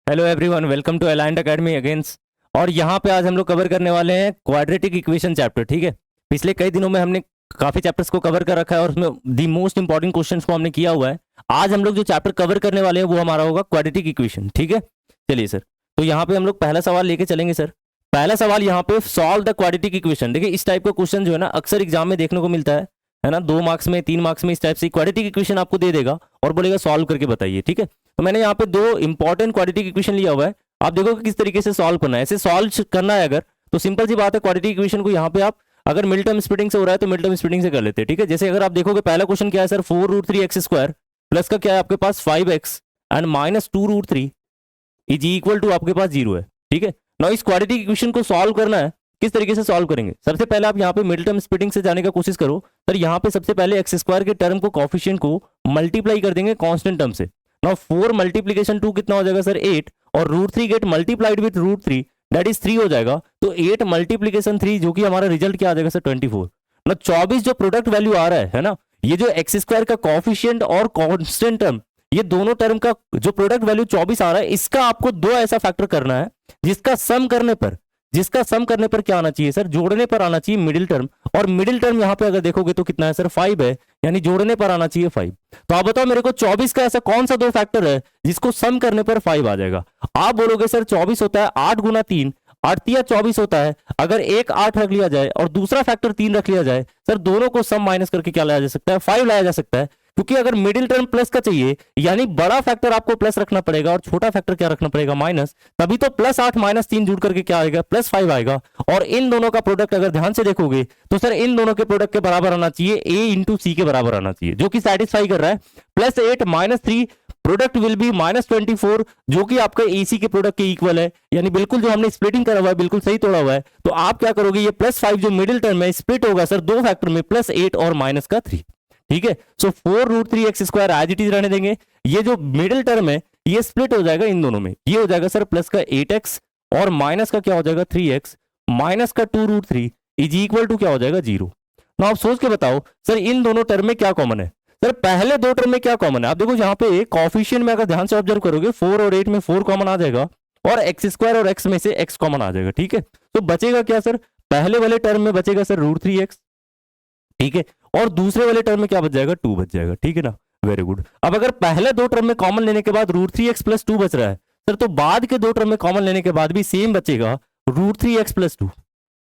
Hello everyone, welcome to Aligned Academy against. और यहाँ पे आज हम लोग कवर करने वाले हैं क्वाड्रेटिक इक्वेशन चैप्टर। ठीक है, पिछले कई दिनों में हमने काफी चैप्टर्स को कवर कर रखा है और उसमें दी मोस्ट इंपॉर्टेंट क्वेश्चंस को हमने किया हुआ है। आज हम लोग जो चैप्टर कवर करने वाले हैं वो हमारा होगा क्वाड्रेटिक इक्वेशन। ठीक है, चलिए सर, तो यहाँ पे हम लोग पहला सवाल लेके चलेंगे सर। पहला सवाल यहाँ पे, सॉल्व द क्वाड्रेटिक इक्वेशन। देखिए, इस टाइप का क्वेश्चन जो है ना अक्सर एग्जाम में देखने को मिलता है ना, 2 मार्क्स में 3 मार्क्स में इस टाइप से क्वाड्रेटिक इक्वेशन आपको दे देगा और बोलेगा सॉल्व करके बताइए। ठीक है, तो मैंने यहाँ पे 2 इंपॉर्टेंट क्वाड्रेटिक इक्वेशन लिया हुआ है। आप देखो कि किस तरीके से सॉल्व करना है। ऐसे सॉल्व करना है अगर, तो सिंपल सी बात है, क्वाड्रेटिक इक्वेशन को यहाँ पे आप अगर मिड टर्म स्प्लिटिंग से हो रहा है तो मिड टर्म स्प्लिटिंग से कर लेते हैं। ठीक है, जैसे अगर आप देखोगे पहला क्वेश्चन क्या है सर, 4√3x² प्लस का क्या है आपके पास 5x and minus 2√3 is equal to आपके पास 0 है। ठीक है, ना इस क्वाड्रेटिक इक्वेशन को सॉल्व करना है। किस तरीके से सॉल्व करेंगे? सबसे पहले आप यहाँ पे मिडिल टर्म स्प्लिटिंग से जाने का कोशिश करो। सर यहाँ पे सबसे पहले x² के टर्म को कोफिशिएंट को मल्टीप्लाई कर देंगे कांस्टेंट टर्म से। नाउ 4 मल्टीप्लीकेशन 2 कितना हो जाएगा सर 8, और √3 get multiplied with √3 that is 3 हो जाएगा। तो 8 मल्टीप्लीकेशन 3 जो कि हमारा रिजल्ट क्या आ जाएगा सर 24। ना 24 जो प्रोडक्ट वैल्यू आ रहा है ना, ये जो x² का कोफिशिएंट और कांस्टेंट टर्म, ये दोनों टर्म का जो प्रोडक्ट वैल्यू 24 आ रहा है, इसका आपको 2 ऐसा फैक्टर करना है जिसका सम करने पर क्या आना चाहिए सर, जोड़ने पर आना चाहिए मिडिल टर्म। और मिडिल टर्म यहाँ पे अगर देखोगे तो कितना है सर 5 है, यानी जोड़ने पर आना चाहिए 5। तो आप बताओ मेरे को 24 का ऐसा कौन सा 2 फैक्टर है जिसको सम करने पर 5 आ जाएगा? आप बोलोगे सर 24 होता है 8 गुना 3, 8 तिया 24 होता है। अगर एक 8 रख लिया जाए और दूसरा फैक्टर 3 रख लिया जाए, सर दोनों को सम माइनस करके क्या लाया जा सकता है, 5 लाया जा सकता है। क्योंकि अगर मिडिल टर्म प्लस का चाहिए, यानी बड़ा फैक्टर आपको प्लस रखना पड़ेगा और छोटा फैक्टर क्या रखना पड़ेगा, माइनस। तभी तो +8 -3 जुड़ करके क्या आएगा, +5 आएगा। और इन दोनों का प्रोडक्ट अगर ध्यान से देखोगे तो सर इन दोनों के प्रोडक्ट के बराबर आना चाहिए, a इंटू सी के बराबर आना चाहिए, जो कि सेटिस्फाई कर रहा है। +8 -3 प्रोडक्ट विल बी -24, जो कि आपका AC के प्रोडक्ट के इक्वल है। यानी बिल्कुल जो हमने स्प्लिटिंग करा हुआ है बिल्कुल सही तोड़ा हुआ है। तो आप क्या करोगे, ये +5 जो मिडिल टर्म है स्प्लिट होगा सर 2 फैक्टर में, +8 और -3। ठीक है, सो 4√3x² एज इट इज रहने देंगे। ये जो मिडिल टर्म है ये स्प्लिट हो जाएगा इन दोनों में, ये हो जाएगा सर प्लस का 8x और माइनस का क्या हो जाएगा 3x माइनस का 2√3 इज इक्वल टू क्या हो जाएगा 0। ना आप सोच के बताओ सर इन दोनों टर्म में क्या कॉमन है? सर पहले 2 टर्म में क्या कॉमन है? आप देखो यहाँ पे कोएफिशिएंट में अगर ध्यान से ऑब्जर्व करोगे 4 और 8 में 4 कॉमन आ जाएगा और x² और x में से x कॉमन आ जाएगा। ठीक है, तो बचेगा क्या सर, पहले वाले टर्म में बचेगा सर √3x। ठीक है, और दूसरे वाले टर्म में क्या बच जाएगा, 2 बच जाएगा। ठीक है ना, वेरी गुड। अब अगर पहले 2 टर्म में कॉमन लेने के बाद √3x + 2 बच रहा है सर, तो बाद के 2 टर्म में कॉमन लेने के बाद भी सेम बचेगा √3x + 2।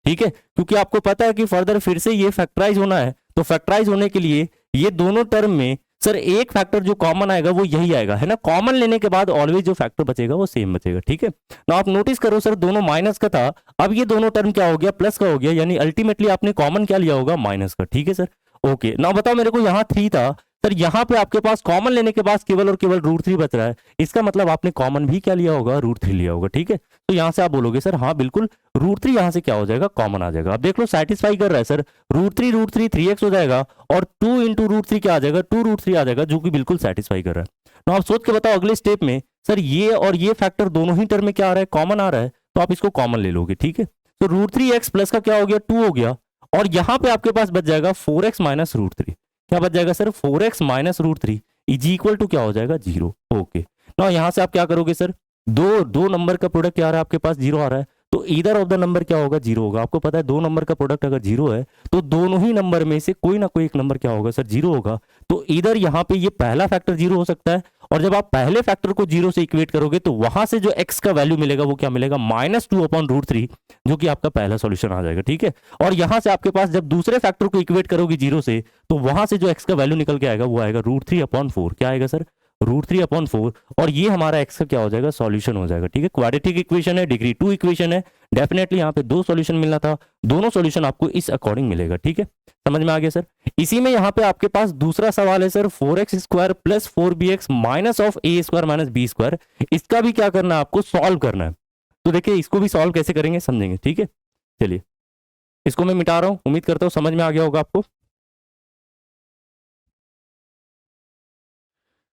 ठीक है, क्योंकि आपको पता है कि फर्दर फिर से ये फैक्टराइज होना है, तो फैक्टराइज होने के लिए ये दोनों टर्म में सर एक फैक्टर जो कॉमन आएगा वो यही आएगा, है ना। कॉमन लेने के बाद ऑलवेज जो फैक्टर बचेगा वो सेम बचेगा। ठीक है ना, आप नोटिस करो सर दोनों माइनस का था, अब ये दोनों टर्म क्या हो गया, प्लस का हो गया, यानी अल्टीमेटली आपने कॉमन क्या लिया होगा, माइनस का। ठीक है सर, ओके। ना बताओ मेरे को यहाँ 3 था सर, यहाँ पे आपके पास कॉमन लेने के बाद केवल और केवल √3 बच रहा है, इसका मतलब आपने कॉमन भी क्या लिया होगा, √3 लिया होगा। ठीक है, तो यहाँ से आप बोलोगे सर हाँ बिल्कुल √3 यहाँ से क्या हो जाएगा, कॉमन आ जाएगा। अब देख लो सेटिस्फाई कर रहा है सर, √3 3x हो जाएगा और 2 इंटू √3 क्या आ जाएगा, 2√3 आ जाएगा, जो कि बिल्कुल सेटिस्फाई कर रहा है। तो आप सोच के बताओ अगले स्टेप में सर ये और ये फैक्टर दोनों ही टर्म में क्या आ रहा है, कॉमन आ रहा है, तो आप इसको कॉमन ले लोगे। ठीक है, तो √3x प्लस का क्या हो गया, 2 हो गया, और यहां पे आपके पास बच जाएगा 4x माइनस √3। क्या बच जाएगा sir, 4x minus √3 is equal to क्या हो जाएगा, 0। ओके, ना यहां से आप क्या करोगे सर, दो नंबर का प्रोडक्ट क्या आ रहा है आपके पास, 0 आ रहा है, तो ईदर ऑफ द नंबर क्या होगा, 0 होगा। आपको पता है 2 नंबर का प्रोडक्ट अगर 0 है तो दोनों ही नंबर में से कोई ना कोई एक नंबर क्या होगा सर, 0 होगा। तो इधर यहाँ पे ये पहला फैक्टर 0 हो सकता है, और जब आप पहले फैक्टर को 0 से इक्वेट करोगे तो वहां से जो x का वैल्यू मिलेगा वो क्या मिलेगा, -2/√3, जो कि आपका पहला सॉल्यूशन आ जाएगा। ठीक है, और यहां से आपके पास जब दूसरे फैक्टर को इक्वेट करोगे 0 से, तो वहां से जो x का वैल्यू निकल के आएगा वो आएगा √3/4। क्या आएगा सर, √3/4, और ये हमारा x का क्या हो जाएगा, सॉल्यूशन हो जाएगा। ठीक है, क्वाड्रेटिक इक्वेशन है, डिग्री 2 इक्वेशन है, डेफिनेटली यहाँ पे 2 सॉल्यूशन मिलना था, दोनों सॉल्यूशन आपको इस अकॉर्डिंग मिलेगा। ठीक है, समझ में आ गया सर। इसी में यहाँ पे आपके पास दूसरा सवाल है sir, 4x² + 4bx minus of a² - b², इसका भी क्या करना है आपको, सॉल्व करना है। तो देखिए इसको भी सॉल्व कैसे करेंगे समझेंगे। ठीक है, चलिए इसको मैं मिटा रहा हूं, उम्मीद करता हूं समझ में आ गया होगा आपको।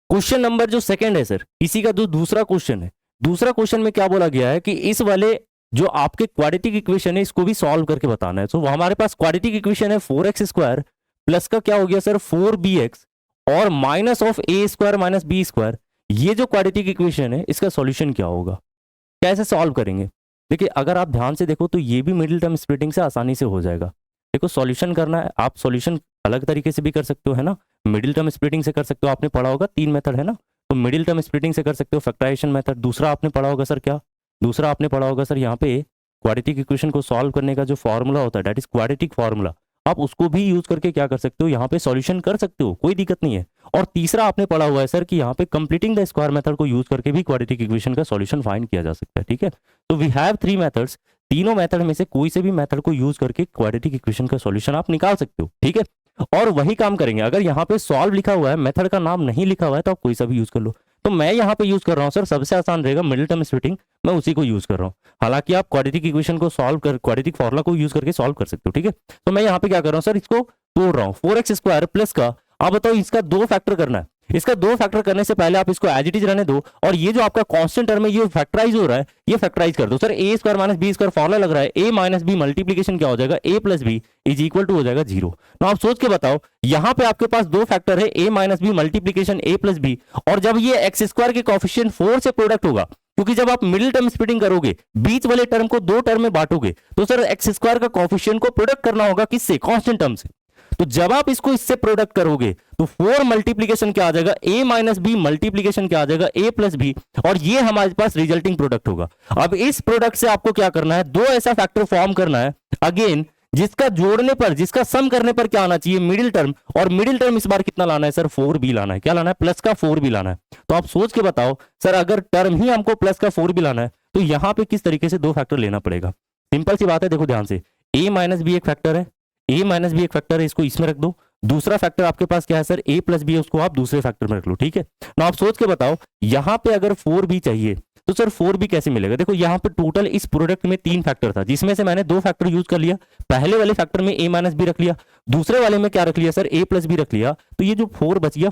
क्वेश्चन नंबर जो सेकंड है सर, इसी का जो दूसरा क्वेश्चन है, दूसरा क्वेश्चन में क्या बोला गया है कि इस वाले जो आपके क्वाड्रेटिक इक्वेशन है इसको भी सॉल्व करके बताना है। तो हमारे पास क्वाड्रेटिक इक्वेशन है 4x² प्लस का क्या हो गया सर, 4bx और माइनस ऑफ a² - b², ये जो क्वाड्रेटिक इक्वेशन है इसका सॉल्यूशन क्या होगा, कैसे सॉल्व करेंगे। देखिए अगर आप ध्यान से देखो तो ये भी मिडिल टर्म स्प्लिटिंग से आसानी से हो जाएगा। देखो सॉल्यूशन करना है, आप सॉल्यूशन अलग तरीके से भी कर सकते हो, है ना, मिडिल टर्म स्प्लिटिंग से कर सकते हो, आपने पढ़ा होगा 3 मेथड है ना, तो मिडिल टर्म स्प्लिटिंग से कर सकते हो, फैक्टराइजेशन मेथड। दूसरा आपने पढ़ा होगा सर क्या, दूसरा आपने पढ़ा होगा सर यहाँ पे क्वाड्रेटिक इक्वेशन को सॉल्व करने का जो फॉर्मूला होता है दैट इज क्वाड्रेटिक फॉर्मूला, आप उसको भी यूज करके क्या कर सकते हो, यहाँ पे सॉल्यूशन कर सकते हो, कोई दिक्कत नहीं है। और तीसरा आपने पढ़ा हुआ है सर कि यहाँ पे कंप्लीटिंग द स्क्वायर मेथड को यूज करके भी क्वाड्रेटिक इक्वेशन का सॉल्यूशन फाइंड किया जा सकता है। ठीक है, तो वी हैव 3 मेथड्स, तीनों मेथड में से कोई से भी मेथड को यूज करके क्वाड्रेटिक इक्वेशन का सॉल्यूशन आप निकाल सकते हो। ठीक है, और वही काम करेंगे। अगर यहाँ पे सॉल्व लिखा हुआ है, मेथड का नाम नहीं लिखा हुआ है, तो आप कोई सा भी यूज कर लो। तो मैं यहाँ पे यूज कर रहा हूँ सर, सबसे आसान रहेगा मिडिल टर्म स्प्लिटिंग, मैं उसी को यूज कर रहा हूँ। हालांकि आप क्वाड्रेटिक इक्वेशन को सॉल्व कर, क्वाड्रेटिक फॉर्मूला को यूज करके सॉल्व कर सकते हो। ठीक है, तो मैं यहाँ पे क्या कर रहा हूँ सर, इसको तोड़ रहा हूँ। 4x² प्लस का, आप बताओ इसका 2 फैक्टर करना है। इसका 2 फैक्टर करने से पहले आप इसको एज इट इज रहने दो, और ये जो आपका कांस्टेंट टर्म है ये फैक्टराइज हो रहा है, ये फैक्टराइज कर दो sir. a² minus b² formula लग रहा है, a माइनस बी मल्टीप्लीकेशन क्या हो जाएगा, a plus B is equal to हो जाएगा 0। तो आप सोच के बताओ, यहां पे आपके पास 2 फैक्टर है, a minus B multiplication a plus B, और जब ये x² के कोएफिशिएंट 4 से प्रोडक्ट होगा, क्योंकि जब आप मिडिल टर्म स्प्लिटिंग करोगे, बीच वाले टर्म को 2 टर्म में बांटोगे, तो सर x² का कोएफिशिएंट को प्रोडक्ट करना होगा किससे, कांस्टेंट टर्म से। तो जब आप इसको इससे प्रोडक्ट करोगे तो 4 मल्टीप्लीकेशन क्या आ जाएगा, a माइनस बी मल्टीप्लीकेशन क्या आ जाएगा, a प्लस बी, और ये हमारे पास रिजल्टिंग प्रोडक्ट होगा। अब इस प्रोडक्ट से आपको क्या करना है, 2 ऐसा फैक्टर फॉर्म करना है अगेन, जिसका जोड़ने पर, जिसका सम करने पर क्या आना चाहिए, मिडिल टर्म। और मिडिल टर्म इस बार कितना लाना है सर, 4b लाना है। क्या लाना है, प्लस का 4b लाना है। तो आप सोच के बताओ सर, अगर टर्म ही हमको प्लस का 4b लाना है तो यहां पे किस तरीके से 2 फैक्टर लेना पड़ेगा। सिंपल सी बात है, देखो ध्यान से, a माइनस बी एक फैक्टर है, a माइनस बी एक फैक्टर है, इसको इसमें रख दो। दूसरा फैक्टर आपके पास क्या है सर, a प्लस बी है, उसको आप दूसरे फैक्टर में रख लो। ठीक है ना, आप सोच के बताओ, यहां पे अगर 4b चाहिए तो सर 4b कैसे मिलेगा। देखो यहाँ पे टोटल इस प्रोडक्ट में 3 फैक्टर था, जिसमें से मैंने 2 फैक्टर यूज कर लिया। पहले वाले फैक्टर में a माइनस बी रख लिया, दूसरे वाले में क्या रख लिया सर, a प्लस बी रख लिया। तो ये जो 4 बच गया,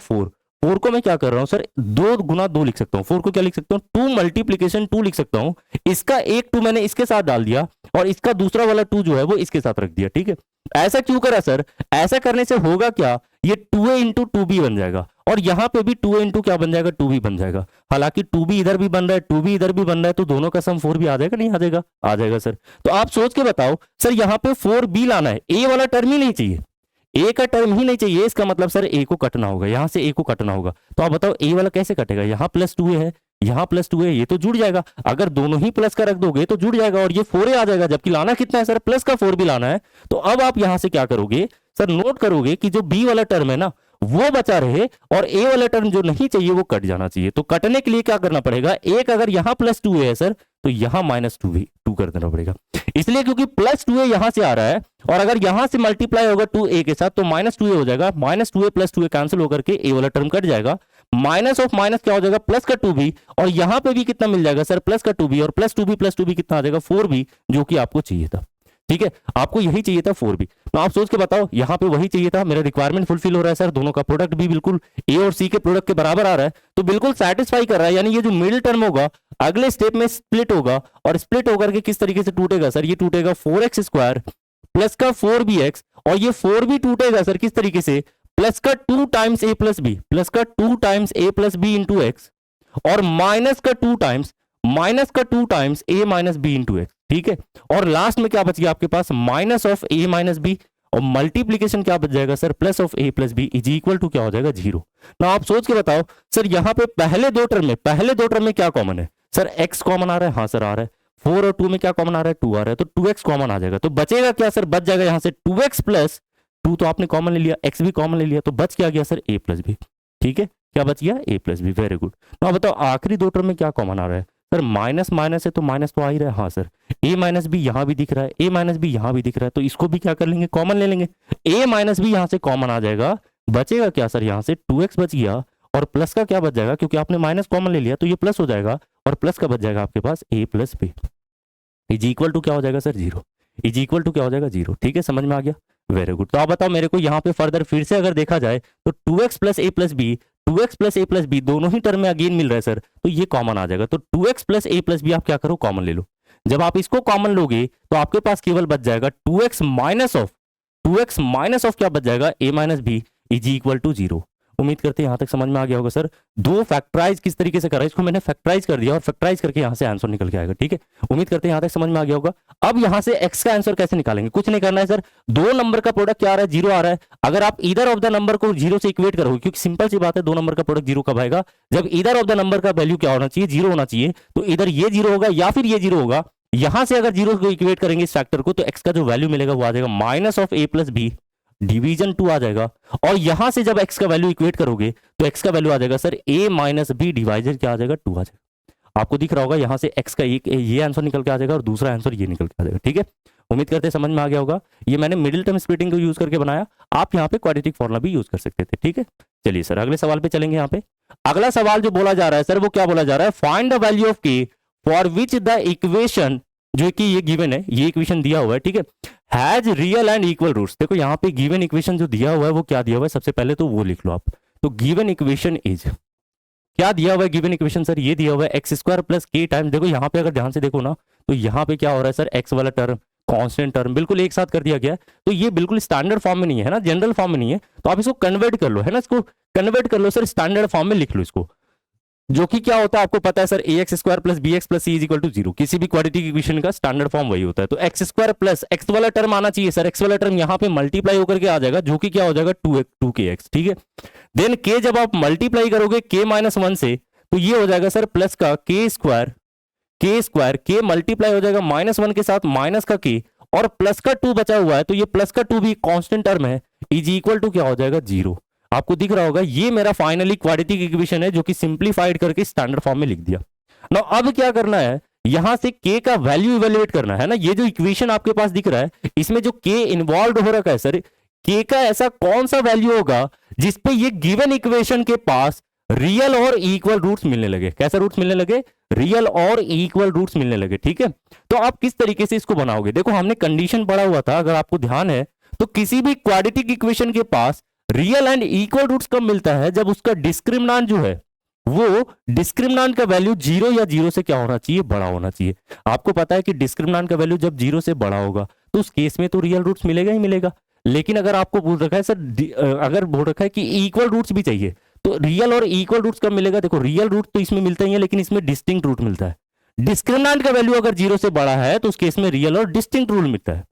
4 को मैं क्या कर रहा हूं सर, 2 गुना 2 लिख सकता हूं। 4 को क्या लिख सकता हूं, 2 मल्टीप्लीकेशन 2 लिख सकता हूं। इसका एक 2 मैंने इसके साथ डाल दिया, और इसका दूसरा वाला 2 जो है वो इसके साथ रख दिया। ठीक है, ऐसा क्यों करा सर, ऐसा करने से होगा क्या, ये 2a इंटू 2b बन जाएगा, और यहां पे भी 2a इंटू क्या बन जाएगा, 2b बन जाएगा। हालांकि 2b इधर भी बन रहा है, 2b इधर भी बन रहा है, तो दोनों का सम 4b आ जाएगा, नहीं आ जाएगा, आ जाएगा सर। तो आप सोच के बताओ सर, यहां पे 4b लाना है, a वाला टर्म ही नहीं चाहिए, ए का टर्म ही नहीं चाहिए, इसका मतलब सर ए को कटना होगा, यहां से ए को कटना होगा। तो आप बताओ ए वाला कैसे कटेगा, यहां प्लस 2a है, यहां प्लस 2a, ये तो जुड़ जाएगा। अगर दोनों ही प्लस का रख दोगे तो जुड़ जाएगा, और ये 4a आ जाएगा, जबकि लाना कितना है सर, प्लस का 4b लाना है। तो अब आप यहां से क्या करोगे सर, नोट करोगे कि जो b वाला टर्म है ना वो बचा रहे, और a वाला टर्म जो नहीं चाहिए वो कट जाना चाहिए। तो कटने के लिए क्या करना पड़ेगा, एक अगर यहां प्लस 2a है सर, तो यहां माइनस 2 कर देना पड़ेगा, इसलिए क्योंकि प्लस 2a यहां से आ रहा है, और अगर यहां से मल्टीप्लाई होगा 2a के साथ तो माइनस 2a हो जाएगा। Minus 2a plus 2a cancel होकर के a वाला टर्म कट जाएगा, माइनस ऑफ माइनस क्या हो जाएगा, प्लस का 2b, और यहां पे भी कितना मिल जाएगा सर, प्लस का 2b, और प्लस 2b प्लस 2b कितना आ जाएगा, 4b, जो कि आपको चाहिए था। ठीक है, आपको यही चाहिए था 4b। तो आप सोच के बताओ, यहां पे वही चाहिए था, मेरा रिक्वायरमेंट फुलफिल हो रहा है सर, दोनों का प्रोडक्ट भी बिल्कुल a और c के प्रोडक्ट के बराबर आ रहा है, तो बिल्कुल सेटिस्फाई कर रहा है। यानी ये जो मिडिल टर्म होगा अगले स्टेप में स्प्लिट होगा, और स्प्लिट होकर के किस तरीके से टूटेगा सर, ये टूटेगा 4x² प्लस का 4bx, और ये 4b टूटेगा सर किस तरीके से, प्लस का 2 times a plus B, plus का 2 times a plus B into X, और माइनस का 2 times a minus B into X. ठीक है, और लास्ट में क्या बच गया आपके पास, minus of a minus B, और मल्टीप्लीकेशन क्या बच जाएगा sir, plus of a plus B is equal to क्या हो जाएगा, 0। ना आप सोच के बताओ सर, यहां पे पहले दो टर्म में क्या कॉमन है सर, x कॉमन आ रहा है, हाँ सर आ रहा है। 4 और 2 में क्या कॉमन आ रहा है, 2 आ रहा है, तो 2x कॉमन आ जाएगा। तो बचेगा क्या सर, बच जाएगा यहां से 2x प्लस 2, तो आपने कॉमन ले लिया, x भी कॉमन ले लिया, तो बच क्या गया सर, a प्लस बी। ठीक है, क्या बच गया, a plus B, very good. ना बताओ आखिरी 2 टर्म में क्या कॉमन आ रहा है सर, माइनस माइनस है तो माइनस तो आ ही रहा है, हाँ सर। a माइनस बी यहां भी दिख रहा है, a माइनस बी यहां भी दिख रहा है, तो इसको भी क्या कर लेंगे, कॉमन ले लेंगे। a माइनस बी यहां से कॉमन आ जाएगा, बचेगा क्या सर, यहां से 2x बच गया, और प्लस का क्या बच जाएगा, क्योंकि आपने माइनस कॉमन ले लिया तो ये प्लस हो जाएगा, और प्लस का बच जाएगा आपके पास a plus B is equal to क्या हो जाएगा सर, 0, इज इक्वल टू क्या हो जाएगा, 0। ठीक है, समझ में आ गया, वेरी गुड। तो आप बताओ मेरे को यहाँ पे फर्दर फिर से अगर देखा जाए तो 2x plus a plus B, 2x plus a plus B दोनों ही टर्म में अगेन मिल रहा है सर, तो ये कॉमन आ जाएगा। तो 2x plus a plus B आप क्या करो, कॉमन ले लो। जब आप इसको कॉमन लोगे तो आपके पास केवल बच जाएगा 2x माइनस ऑफ क्या बच जाएगा, a minus B is equal to 0। उम्मीद करते हैं यहाँ तक समझ में आ गया होगा सर। दो फैक्टराइज किस तरीके से करा, इसको मैंने फैक्टराइज कर दिया और फैक्टराइज करके यहाँ से आंसर निकल के आएगा, ठीक है। उम्मीद करते हैं यहाँ तक समझ में आ गया होगा। अब यहाँ से एक्स का आंसर कैसे निकालेंगे, कुछ नहीं करना है सर, दो नंबर का प्रोडक्ट क्या आ रहा है, जीरो आ रहा है। अगर आप इधर ऑफ द नंबर को जीरो से इक्वेट करोगे, क्योंकि सिंपल सी बात है, दो नंबर का प्रोडक्ट जीरो कब आएगा, जब इधर ऑफ द नंबर का वैल्यू क्या होना चाहिए, जीरो होना चाहिए। तो इधर ये जीरो होगा या फिर ये जीरो होगा। यहां से अगर जीरो को इक्वेट करेंगे इस फैक्टर को, तो एक्स का जो वैल्यू मिलेगा वो आ जाएगा minus of A plus B division 2 आ जाएगा। और यहां से जब एक्स का वैल्यू इक्वेट करोगे तो एक्स का वैल्यू आ जाएगा सर ए माइनस बी डिवाइजर क्या आ जाएगा, 2 आ जाएगा। आपको दिख रहा होगा यहां से एक्स का एक ये आंसर निकल के आ जाएगा और दूसरा आंसर ये निकल के आ जाएगा, ठीक है। उम्मीद करते हैं समझ में आ गया होगा। ये मैंने मिडिल टर्म स्प्लिटिंग को यूज करके बनाया, आप यहाँ पे क्वाड्रेटिक फॉर्मूला भी यूज कर सकते थे, ठीक है। चलिए सर अगले सवाल पे चलेंगे। यहाँ पे अगला सवाल जो बोला जा रहा है सर, वो क्या बोला जा रहा है, फाइंड द वैल्यू ऑफ के फॉर विच द इक्वेशन, जो कि ये गिवन है, ये इक्वेशन दिया हुआ है, ठीक है, has real and equal roots. देखो यहाँ पे गिवन इक्वेशन जो दिया हुआ है वो क्या दिया हुआ है, सबसे पहले तो वो लिख लो आप। तो गिवन इक्वेशन इज, क्या दिया हुआ है गिवन इक्वेशन सर, ये दिया हुआ है एक्स स्क्वायर प्लस के टाइम। देखो यहाँ पे अगर ध्यान से देखो ना, तो यहाँ पे क्या हो रहा है सर, एक्स वाला टर्म कांस्टेंट टर्म बिल्कुल एक साथ कर दिया गया है। तो ये बिल्कुल स्टैंडर्ड फॉर्म में नहीं है ना, जनरल फॉर्म में नहीं है, तो आप इसको कन्वर्ट कर लो, है ना, इसको कन्वर्ट कर लो सर, स्टैंडर्ड फॉर्म में लिख लो इसको, जो कि क्या होता है आपको पता है sir, A X square plus B X plus C is equal to zero. किसी भी क्वाड्रेटिक इक्वेशन का स्टैंडर्ड फॉर्म वही होता है। तो एक्स स्क्वायर प्लस एक्स वाला टर्म आना चाहिए सर, एक्स वाला टर्म यहाँ पे मल्टीप्लाई होकर के आ जाएगा, जो कि क्या हो जाएगा, टू के एक्स, ठीक है। देन के जब आप मल्टीप्लाई करोगे के माइनस वन से, तो ये हो जाएगा सर प्लस का के स्क्वायर, के मल्टीप्लाई हो जाएगा माइनस वन के साथ माइनस का के, और प्लस का 2 बचा हुआ है, तो ये प्लस का 2 भी कांस्टेंट टर्म है, इज इक्वल टू क्या हो जाएगा, जीरो। आपको दिख रहा होगा ये मेरा फाइनली क्वाड्रेटिक इक्वेशन है, जो कि सिंप्लीफाइड करके स्टैंडर्ड फॉर्म में लिख दिया ना। अब क्या करना है, यहां से के का वैल्यू इवेल्युएट करना है ना। ये जो इक्वेशन आपके पास दिख रहा है, इसमें जो के इन्वॉल्व हो रखा है सर, के का ऐसा कौन सा वैल्यू होगा जिसपे ये गिवन इक्वेशन के पास रियल और इक्वल रूट्स मिलने लगे। कैसा रूट्स मिलने लगे, रियल और इक्वल रूट्स मिलने लगे, ठीक है। तो आप किस तरीके से इसको बनाओगे, देखो हमने कंडीशन पढ़ा हुआ था, अगर आपको ध्यान है, तो किसी भी क्वाड्रेटिक इक्वेशन के पास रियल एंड इक्वल रूट्स कब मिलता है, जब उसका डिस्क्रिमिनेंट जो है, वो डिस्क्रिमिनेंट का वैल्यू जीरो या जीरो से क्या होना चाहिए, बड़ा होना चाहिए। आपको पता है कि डिस्क्रिमिनेंट का वैल्यू जब जीरो से बड़ा होगा तो उस केस में तो रियल रूट्स मिलेगा ही मिलेगा। लेकिन अगर आपको बोल रखा है सर, अगर बोल रखा है कि इक्वल रूट्स भी चाहिए, तो रियल और इक्वल रूट्स कब मिलेगा, देखो रियल रूट तो इसमें मिलता ही है, लेकिन इसमें डिस्टिंक्ट रूट मिलता है। डिस्क्रिमिनेंट का वैल्यू अगर जीरो से बड़ा है तो उस केस में रियल और डिस्टिंक्ट रूट मिलता है,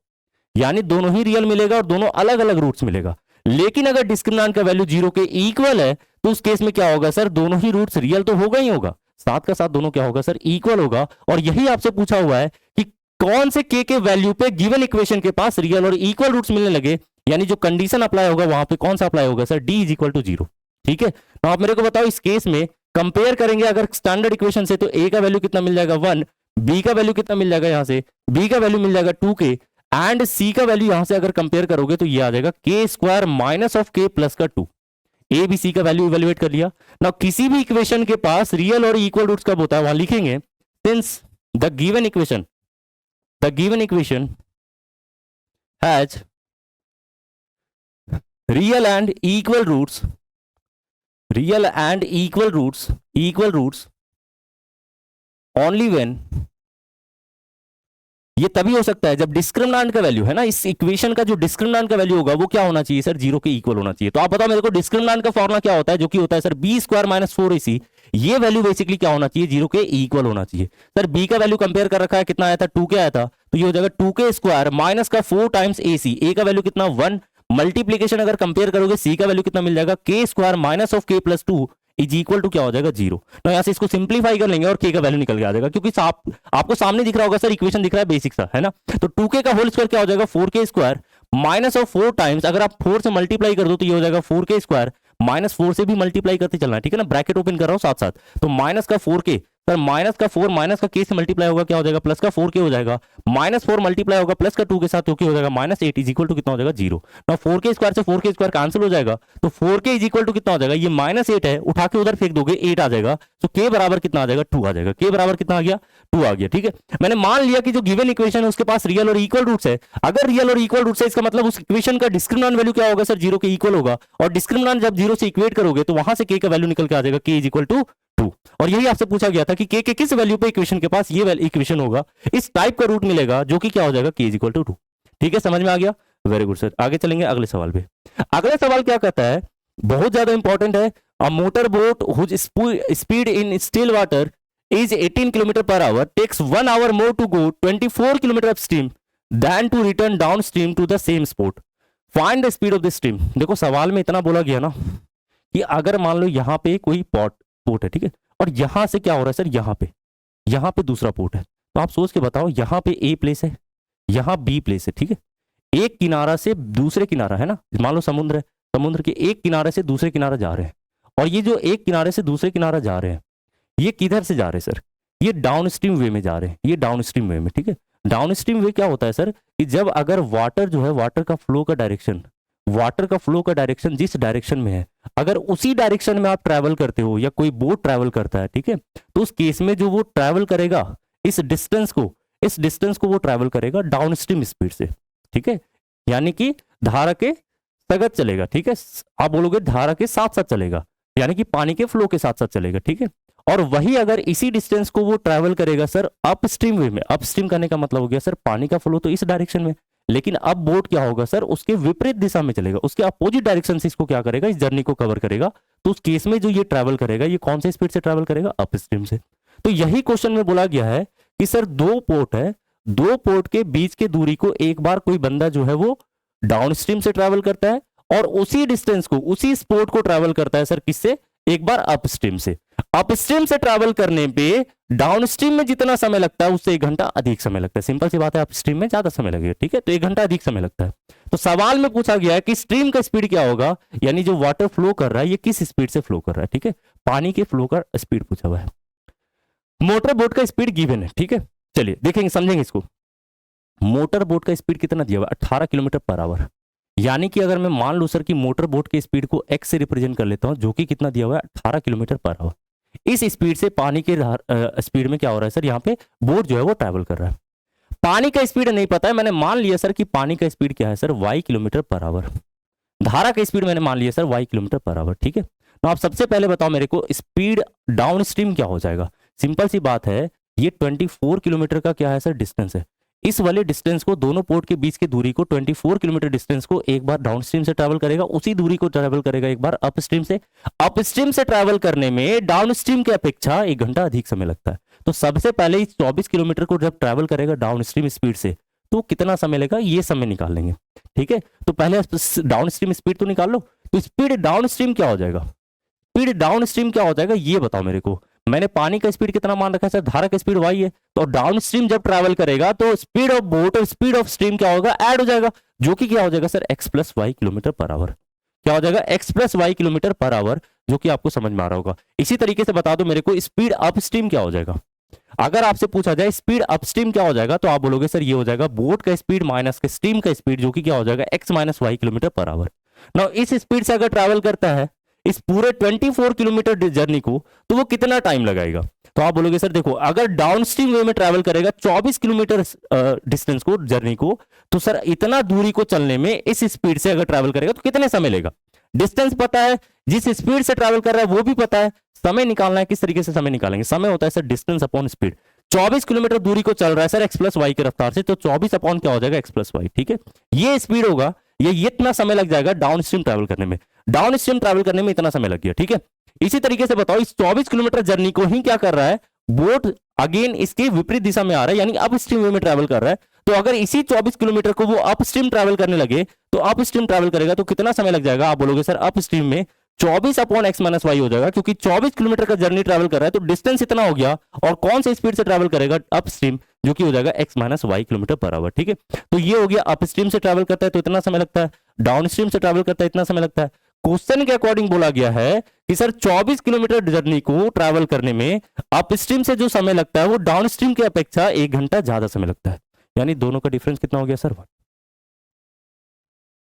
यानी दोनों ही रियल मिलेगा और दोनों अलग अलग रूट्स मिलेगा। लेकिन अगर डिस्क्रिमिनेंट का वैल्यू जीरो के इक्वल है, तो उस केस में क्या होगा सर, दोनों ही रूट्स रियल तो होगा ही होगा, साथ का साथ दोनों क्या होगा सर, इक्वल होगा। और यही आपसे पूछा हुआ है कि कौन से के वैल्यू पे गिवन इक्वेशन के पास रियल और इक्वल रूट्स मिलने लगे, यानी जो कंडीशन अप्लाई होगा वहां पे कौन सा अप्लाई होगा sir, D is equal to zero, ठीक है। तो आप मेरे को बताओ, इस केस में कंपेयर करेंगे अगर स्टैंडर्ड इक्वेशन से, तो ए का वैल्यू कितना मिल जाएगा 1, बी का वैल्यू कितना मिल जाएगा, यहां से बी का वैल्यू मिल जाएगा 2k, एंड सी का वैल्यू यहां से अगर कंपेयर करोगे तो ये आ जाएगा के स्क्वायर माइनस ऑफ के प्लस का 2। ए बी सी का वैल्यू इवेल्युएट कर लिया ना। किसी भी इक्वेशन के पास रियल और इक्वल रूट्स कब होता है, वहां लिखेंगे since the given equation has real and equal roots only when, ये तभी हो सकता है जब डिस्क्रिमिनेंट का वैल्यू है ना, इस इक्वेशन का जो डिस्क्रिमिनेंट का वैल्यू होगा वो क्या होना चाहिए सर, जीरो के इक्वल होना चाहिए। तो आप बताओ मेरे को, डिस्क्रिमिनेंट का फॉर्मूला क्या होता है, जो कि होता है sir B square minus 4ac। ये वैल्यू बेसिकली क्या होना चाहिए, जीरो के इक्वल होना चाहिए। सर बी का वैल्यू कंपेयर कर रखा है, कितना आया था, 2k आया था, तो ये हो जाएगा 2k स्क्वायर माइनस का 4 टाइम्स ac। ए का वैल्यू कितना 1, मल्टीप्लीकेशन अगर कंपेयर करोगे सी का वैल्यू कितना मिल जाएगा, के स्क्वायर माइनस ऑफ के प्लस 2 इज इक्वल टू क्या हो जाएगा, जीरो। तो यहां से इसको सिंप्लीफाई कर लेंगे और के का वैल्यू निकल के आ जाएगा, क्योंकि आपको सामने दिख रहा होगा सर, इक्वेशन दिख रहा है बेसिक सा, है ना। तो 2k का होल स्क्वायर क्या हो जाएगा, 4k square minus of 4 times, अगर आप 4 से मल्टीप्लाई कर दो तो ये हो जाएगा 4k स्क्वायर माइनस 4 से भी मल्टीप्लाई करते चलना है, ठीक है ना, ब्रैकेट ओपन कर रहा हूं साथ साथ। तो माइनस का 4k सर, माइनस का 4 माइनस का k से मल्टीप्लाई होगा क्या हो जाएगा, प्लस का 4k हो जाएगा, माइनस 4 मल्टीप्लाई होगा प्लस का 2 के साथ, तो क्या हो जाएगा माइनस 8 इज इक्वल टू कितना हो जाएगा, जीरो। ना 4k स्क्वायर से 4k स्क्वायर कैंसिल हो जाएगा, तो 4k इज इक्वल टू कितना हो जाएगा, ये माइनस 8 है, उठा के उधर फेंक दोगे 8 आ जाएगा, तो k बराबर कितना आ जाएगा, 2 आ जाएगा। k बराबर कितना आ गया, 2 आ गया, ठीक है। मैंने मान लिया कि जो गिवन इक्वेशन है उसके पास रियल और इक्वल रूट्स है। अगर रियल और इक्वल रूट्स है, इसका मतलब उस इक्वेशन का डिस्क्रिमिनेंट वैल्यू क्या होगा सर, जीरो के इक्वल होगा, और डिस्क्रिमिनेंट जब जीरो से इक्वेट करोगे तो वहां से k का वैल्यू निकल के आ जाएगा, k इज इक्वल टू 2। और यही आपसे पूछा गया था कि k के किस वैल्यू पे इक्वेशन के पास ये इक्वेशन होगा, इस टाइप का रूट मिलेगा, जो कि क्या हो जाएगा, k इज इक्वल टू 2। ठीक है, समझ में आ गया, वेरी गुड सर। आगे चलेंगे अगले सवाल पे। अगला सवाल क्या कहता है बहुत ज्यादा इंपॉर्टेंट है। A motor boat whose speed in still water is 18 km per hour takes 1 hour more to go 24 km upstream than to return downstream to the same spot. Find the speed of the stream. देखो सवाल में इतना बोला गया ना कि अगर मान लो यहाँ पे कोई पोर्ट है, ठीक है, और यहाँ से क्या हो रहा है सर, यहाँ पे दूसरा पोर्ट है, तो आप सोच के बताओ, यहाँ पे ए प्लेस है, यहाँ बी प्लेस है, ठीक है, एक किनारा से दूसरे किनारा है ना, मान लो समुद्र है, समुद्र के एक किनारे से दूसरे किनारा जा रहे हैं, और ये जो एक किनारे से दूसरे किनारा जा रहे हैं, ये किधर से जा रहे हैं सर, ये डाउन स्ट्रीम वे में जा रहे हैं, ये डाउन स्ट्रीम वे में, ठीक है। डाउन स्ट्रीम वे क्या होता है सर, कि जब अगर वाटर जो है, वाटर का फ्लो का डायरेक्शन जिस डायरेक्शन में है, अगर उसी डायरेक्शन में आप ट्रैवल करते हो या कोई बोट ट्रैवल करता है, ठीक है, तो उस केस में जो वो ट्रैवल करेगा इस डिस्टेंस को वो ट्रैवल करेगा डाउन स्ट्रीम स्पीड से, ठीक है, यानी कि धारा के सगत चलेगा, ठीक है, आप बोलोगे धारा के साथ साथ चलेगा, यानी कि पानी के फ्लो के साथ साथ चलेगा, ठीक है। और वही अगर इसी डिस्टेंस को वो ट्रैवल करेगा सर अपस्ट्रीम वे में, अपस्ट्रीम करने का मतलब हो गया सर पानी का फ्लो तो इस डायरेक्शन में, लेकिन अब बोट क्या होगा सर, उसके विपरीत दिशा में चलेगा, उसके अपोजिट डायरेक्शन से इसको क्या करेगा, इस जर्नी को कवर करेगा, तो उस केस में जो ये ट्रैवल करेगा, ये कौन से स्पीड से ट्रैवल करेगा, अपस्ट्रीम से। तो यही क्वेश्चन में बोला गया है कि सर दो पोर्ट है, दो पोर्ट के बीच के दूरी को एक बार कोई बंदा जो है वो डाउन स्ट्रीम से ट्रैवल करता है, और उसी डिस्टेंस को, उसी स्पोर्ट को ट्रैवल करता है सर किससे, एक बार अपस्ट्रीम से। अपस्ट्रीम से ट्रैवल करने पे डाउनस्ट्रीम में जितना समय लगता है उससे 1 घंटा अधिक समय लगता है, सिंपल सी बात है, अपस्ट्रीम में ज्यादा समय लगेगा, ठीक है, तो 1 घंटा अधिक समय लगता है। तो सवाल में पूछा गया है कि स्ट्रीम का स्पीड क्या होगा, यानी जो वाटर फ्लो कर रहा है ये किस स्पीड से फ्लो कर रहा है, ठीक है, पानी के फ्लो का स्पीड पूछा हुआ है। मोटर बोट का स्पीड गिवन है, ठीक है, चलिए देखेंगे, समझेंगे इसको। मोटर बोट का स्पीड कितना दिया हुआ है, 18 किलोमीटर पर आवर, यानी कि अगर मैं मान लूं सर कि मोटर बोट के स्पीड को x से रिप्रेजेंट कर लेता हूं, जो कि कितना दिया हुआ है 18 किलोमीटर पर आवर, इस स्पीड से पानी के स्पीड में क्या हो रहा है सर, यहाँ पे बोट जो है वो ट्रैवल कर रहा है। पानी का स्पीड नहीं पता है, मैंने मान लिया सर कि पानी का स्पीड क्या है sir, y kilometre per our. धारा का स्पीड मैंने मान लिया sir y kilometre per hour, ठीक है। तो आप सबसे पहले बताओ मेरे को स्पीड डाउन स्ट्रीम क्या हो जाएगा। सिंपल सी बात है, ये 24 किलोमीटर का क्या है सर, डिस्टेंस है। इस वाले डिस्टेंस को, दोनों पोर्ट के बीच की दूरी को, 24 किलोमीटर डिस्टेंस को एक बार डाउन स्ट्रीम से ट्रैवल करेगा, उसी दूरी को ट्रैवल करेगा एक बार अपस्ट्रीम से। अपस्ट्रीम से ट्रैवल करने में डाउन स्ट्रीम की अपेक्षा 1 घंटा अधिक समय लगता है। तो सबसे पहले इस 24 किलोमीटर को जब ट्रैवल करेगा डाउन स्ट्रीम स्पीड से, तो कितना समय लेगा, ये समय निकाल लेंगे, ठीक है। तो पहले डाउन स्ट्रीम स्पीड तो निकाल लो, तो स्पीड डाउन स्ट्रीम क्या हो जाएगा, स्पीड डाउन स्ट्रीम क्या हो जाएगा ये बताओ मेरे को। मैंने पानी का स्पीड कितना मान रखा है सर, धारा का स्पीड y है, तो डाउन स्ट्रीम जब ट्रैवल करेगा तो स्पीड ऑफ बोट और स्पीड ऑफ स्ट्रीम क्या होगा, ऐड हो जाएगा, जो कि क्या हो जाएगा sir x plus Y kilometre per hour. क्या हो जाएगा, x plus Y kilometre per hour, जो कि आपको समझ में आ रहा होगा। इसी तरीके से बता दो मेरे को स्पीड अपस्ट्रीम क्या हो जाएगा। अगर आपसे पूछा जाए स्पीड अपस्ट्रीम क्या हो जाएगा, तो आप बोलोगे सर ये हो जाएगा बोट का स्पीड माइनस का स्ट्रीम का स्पीड, जो कि क्या हो जाएगा x minus Y kilometre per hour. Now इस स्पीड से अगर ट्रैवल करता है इस पूरे 24 किलोमीटर जर्नी को, तो वो कितना टाइम लगाएगा। तो आप बोलोगे सर देखो, अगर डाउनस्ट्रीम वे में ट्रैवल करेगा 24 किलोमीटर डिस्टेंस को, जर्नी को, तो सर इतना दूरी को चलने में इस स्पीड से अगर ट्रैवल करेगा तो कितने समय लेगा। डिस्टेंस पता है, जिस स्पीड से ट्रैवल कर रहा है वो भी पता है, समय निकालना है, किस तरीके से समय निकालेंगे। समय होता है sir distance upon speed. 24 kilometre दूरी को चल रहा है सर x प्लस वाई की रफ्तार से, तो 24 अपॉन क्या हो जाएगा x प्लस वाई, ठीक है। ये स्पीड होगा, ये इतना समय लग जाएगा डाउन स्ट्रीम ट्रैवल करने में, डाउन स्ट्रीम ट्रैवल करने में इतना समय लग गया, ठीक है। इसी तरीके से बताओ इस 24 किलोमीटर जर्नी को ही क्या कर रहा है, बोट अगेन इसके विपरीत दिशा में आ रहा है, यानी अप स्ट्रीम वे में ट्रैवल कर रहा है। तो अगर इसी 24 किलोमीटर को वो अप स्ट्रीम ट्रैवल करने लगे, तो अप स्ट्रीम ट्रैवल करेगा तो कितना समय लग जाएगा। आप बोलोगे सर अप स्ट्रीम में 24 अपॉन एक्स माइनस वाई हो जाएगा, क्योंकि 24 किलोमीटर का जर्नी ट्रैवल कर रहा है, तो डिस्टेंस इतना हो गया, और कौन से स्पीड से ट्रैवल करेगा, अप स्ट्रीम, जो कि हो जाएगा x minus Y kilometre per hour, ठीक है। तो ये हो गया, अप स्ट्रीम से ट्रैवल करता है तो इतना समय लगता है, डाउन स्ट्रीम से ट्रैवल करता है इतना समय लगता है। क्वेश्चन के अकॉर्डिंग बोला गया है कि सर 24 किलोमीटर जर्नी को ट्रैवल करने में अप स्ट्रीम से जो समय लगता है वो डाउन स्ट्रीम की अपेक्षा 1 घंटा ज्यादा समय लगता है, यानी दोनों का डिफरेंस कितना हो गया सर 1,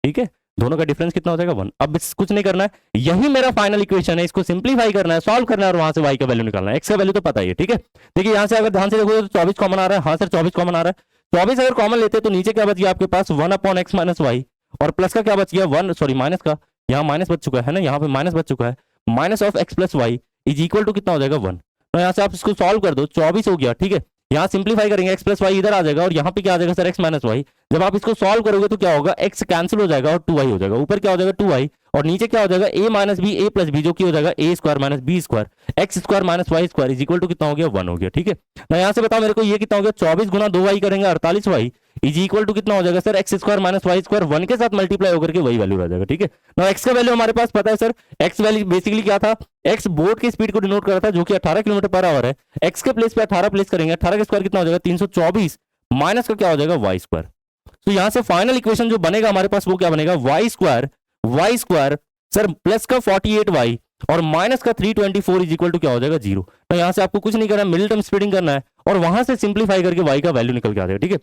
ठीक है। दोनों का डिफरेंस कितना हो जाएगा 1। अब कुछ नहीं करना है, यही मेरा फाइनल इक्वेशन है, इसको सिंप्लीफाई करना है, सॉल्व करना है, और वहां से y का वैल्यू निकालना है। x का वैल्यू तो पता ही है, ठीक है। देखिए यहां से अगर ध्यान से देखो तो 24 कॉमन आ रहा है, हाँ सर 24 कॉमन आ रहा है। 24 अगर कॉमन लेते तो नीचे क्या बच गया आपके पास 1 अपॉन एक्स माइनस वाई, और प्लस का क्या बच गया 1, सॉरी माइनस का, यहाँ माइनस बच चुका है ना, यहाँ पे माइनस बच चुका है, minus of X plus Y is equal to कितना हो जाएगा 1। तो यहाँ से आप इसको सॉल्व कर दो, 24 हो गया, ठीक है। यहाँ सिंप्लीफाई करेंगे, x प्लस वाई इधर आ जाएगा, और यहाँ पे क्या आ जाएगा सर x माइनस वाई। जब आप इसको सॉल्व करोगे तो क्या होगा, x कैंसिल हो जाएगा और 2y हो जाएगा, ऊपर क्या हो जाएगा 2y, और नीचे क्या हो जाएगा a minus B A plus B, जो कि हो जाएगा a square minus B square X square minus Y square is equal to कितना हो गया 1 हो गया। ठीक है ना, यहाँ से बताओ मेरे को ये कितना हो गया 24 गुना 2y करेंगे 48y इज इक्वल टू कितना हो जाएगा sir X square minus Y square 1 के साथ मल्टीप्लाई होकर के वही वैल्यू आ जाएगा। ठीक है ना, एक्स का वैल्यू हमारे पास पता है सर, एक्स वैल्यू बेसिकली क्या था, एक्स बोर्ड की स्पीड को डिनोट कर रहा था जो कि 18 किलोमीटर पर आवर है। एक्स के प्लेस पे 18 प्लेस करेंगे, 18 का स्क्वायर कितना हो जाएगा 324 माइनस का क्या हो जाएगा वाई स्क्वायर। तो यहां से फाइनल इक्वेशन जो बनेगा हमारे पास वो क्या बनेगा वाई स्क्वायर सर प्लस का 48y और माइनस का 324 इज इक्वल टू क्या हो जाएगा 0। तो यहां से आपको कुछ नहीं करना है, मिडिल टर्म स्प्लिटिंग करना है और वहां से सिंप्लीफाई करके y का वैल्यू निकल के आ जाएगा। ठीक है,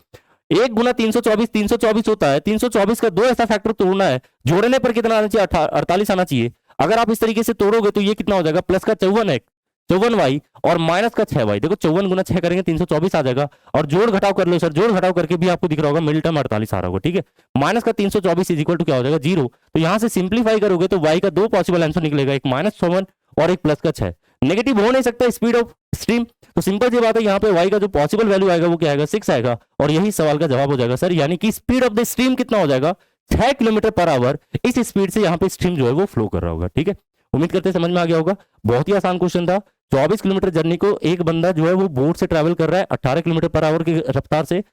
1 गुना 324 होता है, 324 का 2 ऐसा फैक्टर तोड़ना है, जोड़ने पर कितना आना चाहिए 48 आना चाहिए। अगर आप इस तरीके से तोड़ोगे तो ये कितना हो जाएगा प्लस का 54y और माइनस का 6y। देखो 54 गुना 6 करेंगे 324 आ जाएगा और जोड़ घटाव कर लो सर, जोड़ घटाव करके भी आपको दिख रहा होगा मिडिल टर्म 48 आ रहा होगा। ठीक है, माइनस का 324 इज इक्वल टू क्या हो जाएगा 0। तो यहां से सिंप्लीफाई करोगे तो y का 2 पॉसिबल आंसर निकलेगा, एक -54 और एक प्लस का 6। नेगेटिव हो नहीं सकता स्पीड ऑफ स्ट्रीम, तो सिंपल सी बात है यहाँ पे y का जो पॉसिबल वैल्यू आएगा वो क्या आएगा 6 आएगा और यही सवाल का जवाब हो जाएगा सर। यानी कि स्पीड ऑफ द स्ट्रीम कितना हो जाएगा 6 किलोमीटर पर आवर, इस स्पीड से यहाँ पे स्ट्रीम जो है वो फ्लो कर रहा होगा। ठीक है, उम्मीद करते समझ में आ गया होगा, बहुत ही आसान क्वेश्चन था। 24 किलोमीटर जर्नी को एक बंदा जो है वो बोट से ट्रैवल कर रहा है 18 किलोमीटर पर आवर की रफ्तार से।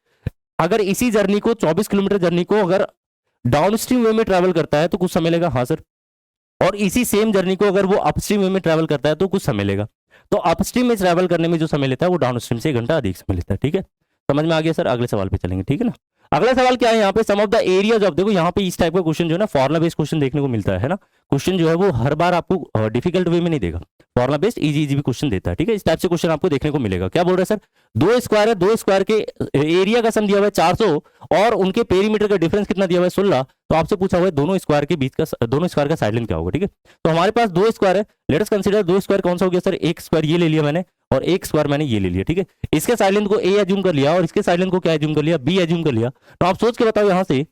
अगर इसी जर्नी को 24 किलोमीटर जर्नी को अगर डाउन स्ट्रीम वे में ट्रैवल करता है तो कुछ समय लेगा, हाँ सर, और इसी सेम जर्नी को अगर वो अपस्ट्रीम वे में ट्रैवल करता है तो कुछ समय लेगा। तो अपस्ट्रीम में ट्रैवल करने में जो समय लेता है वो डाउन स्ट्रीम से 1 घंटा अधिक समय लेता है। ठीक है, समझ में आ गया सर, अगले सवाल पे चलेंगे। ठीक है ना, अगला सवाल क्या है यहाँ पे, सम ऑफ द एरियाज ऑफ, देखो यहाँ पे इस टाइप का क्वेश्चन जो है ना फॉर्मुला बेस्ड क्वेश्चन देखने को मिलता है ना। क्वेश्चन जो है वो हर बार आपको डिफिकल्ट वे में नहीं देगा, फॉर्मुला बेस्ड इजी भी क्वेश्चन देता है। ठीक है, इस टाइप से क्वेश्चन आपको देखने को मिलेगा। क्या बोल रहे हैं सर, 2 स्क्वायर है, 2 स्क्वायर के एरिया का सम दिया हुआ है 400 और उनके पेरीमीटर का डिफरेंस कितना दिया हुआ है 16। तो आपसे पूछा हुआ है दोनों स्क्वायर के बीच का, दोनों स्क्वायर का साइड लेंथ क्या होगा। ठीक है, तो हमारे पास 2 स्क्वायर है, लेट अस कंसीडर 2 स्क्वायर कौन सा हो गया सर, एक स्क्वायर ये ले लिया मैंने और एक स्क्वायर मैंने ये ले लिया। ठीक है, इसके साइड लेंथ को ए एज्यूम कर लिया और इसके साइड लेंथ को क्या एज्यूम कर लिया बी एज्यूम कर लिया। तो आप सोच के बताओ यहां से,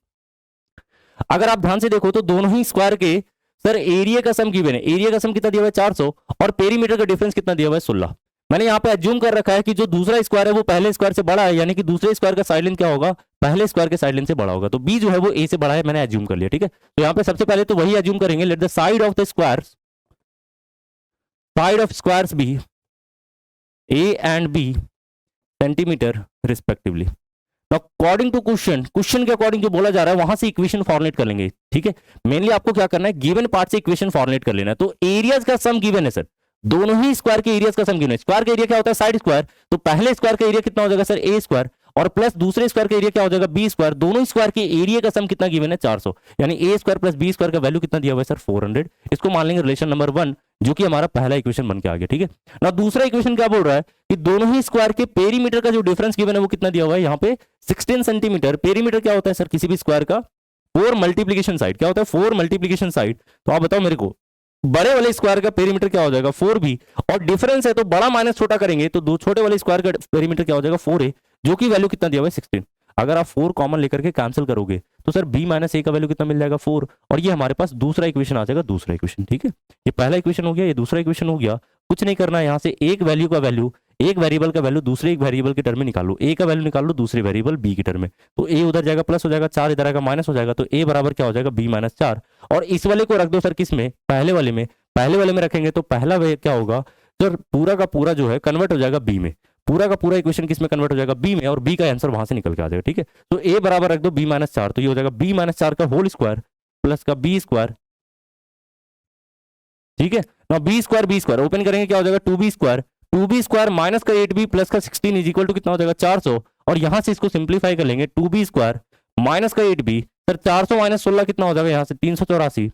अगर आप ध्यान से देखो तो दोनों ही स्क्वायर के सर एरिया का सम गिवन है, एरिया का सम कितना दिया हुआ है 400 और पेरीमीटर का डिफरेंस कितना दिया हुआ है 16। मैंने यहाँ पे एज्यूम कर रखा है कि जो दूसरा स्क्वायर है वो पहले स्क्वायर से बड़ा है, यानी कि दूसरे स्क्वायर का साइड लेंथ क्या होगा पहले स्क्वायर के साइड लेंथ से बड़ा होगा। तो बी जो है वो ए से बड़ा है, मैंने एज्यूम कर लिया। ठीक है, तो यहाँ पे सबसे पहले तो वही एज्यूम करेंगे, let the side of the squares, side of squares be A and B centimetre respectively. According to question, question के अकॉर्डिंग जो बोला जा रहा है वहां से इक्वेशन फॉर्मुलेट कर लेंगे। ठीक है, मेनली आपको क्या करना है गिवन पार्ट से इक्वेशन फॉर्मुलेट कर लेना है। तो एरियाज का सम गिवन है सर, दोनों ही स्क्वायर के एरियाज का सम गिवन है। स्क्वायर का एरिया क्या होता है साइड स्क्वायर, तो पहले स्क्वायर का एरिया कितना हो जाएगा सर ए स्क्वायर और प्लस दूसरे स्क्वायर का एरिया क्या हो जाएगा बी स्क्वायर। दोनों स्क्वायर के एरिया का सम कितना गिवन है 400, यानी ए स्क्वायर प्लस बी स्क्वायर का वैल्यू कितना दिया हुआ है सर 400। इसको मान लेंगे रिलेशन नंबर 1, जो कि हमारा पहला इक्वेशन बन के आ गया। ठीक है ना, दूसरा इक्वेशन क्या बोल रहा है कि दोनों ही स्क्वायर के पेरीमीटर का जो डिफरेंस गिवन है वो कितना दिया हुआ है यहाँ पे 16 सेंटीमीटर। पेरीमीटर क्या होता है सर किसी भी स्क्वायर का 4 मल्टीप्लीकेशन साइड, क्या होता है 4 मल्टीप्लीकेशन साइड। तो आप बताओ मेरे को बड़े वाले स्क्वायर का पेरीमीटर क्या हो जाएगा 4b और डिफरेंस है तो बड़ा माइनस छोटा करेंगे तो दो छोटे वाले स्क्वायर का पेरीमीटर क्या हो जाएगा 4a, जो कि वैल्यू कितना दिया हुआ है 16। अगर आप 4 कॉमन लेकर के कैंसिल करोगे तो सर b माइनस ए का वैल्यू कितना मिल जाएगा 4 और ये हमारे पास दूसरा इक्वेशन आ जाएगा, दूसरा इक्वेशन। ठीक है, ये पहला इक्वेशन हो गया, ये दूसरा इक्वेशन हो गया। कुछ नहीं करना है, यहाँ से एक वैल्यू का वैल्यू, एक वेरिएबल का वैल्यू दूसरे एक वेरिएबल के टर्म में निकालो, ए का वैल्यू निकाल लो दूसरे वेरिएबल बी के टर्म में। तो ए उधर जाएगा प्लस हो जाएगा, 4 इधर आएगा माइनस हो जाएगा, तो ए बराबर क्या हो जाएगा b माइनस 4। और इस वाले को रख दो सर किस में, पहले वाले में। पहले वाले में रखेंगे तो पहला वे क्या होगा सर पूरा का पूरा जो है कन्वर्ट हो जाएगा बी में, पूरा का पूरा इक्वेशन किस में कन्वर्ट हो जाएगा बी में और बी का आंसर वहां से निकल के आ जाएगा। ठीक है, तो ए बराबर रख दो b माइनस 4, तो ये हो जाएगा b माइनस 4 का होल स्क्वायर प्लस का बी स्क्वायर। ठीक है ना, बी स्क्वायर ओपन करेंगे क्या हो जाएगा 2b स्क्वायर माइनस का 8b प्लस का 16 इज इक्वल टू कितना हो जाएगा 400 और यहां से इसको सिंप्लीफाई कर लेंगे 2b स्क्वायर माइनस का 8b सर 400 माइनस 16 कितना हो जाएगा यहाँ से 384,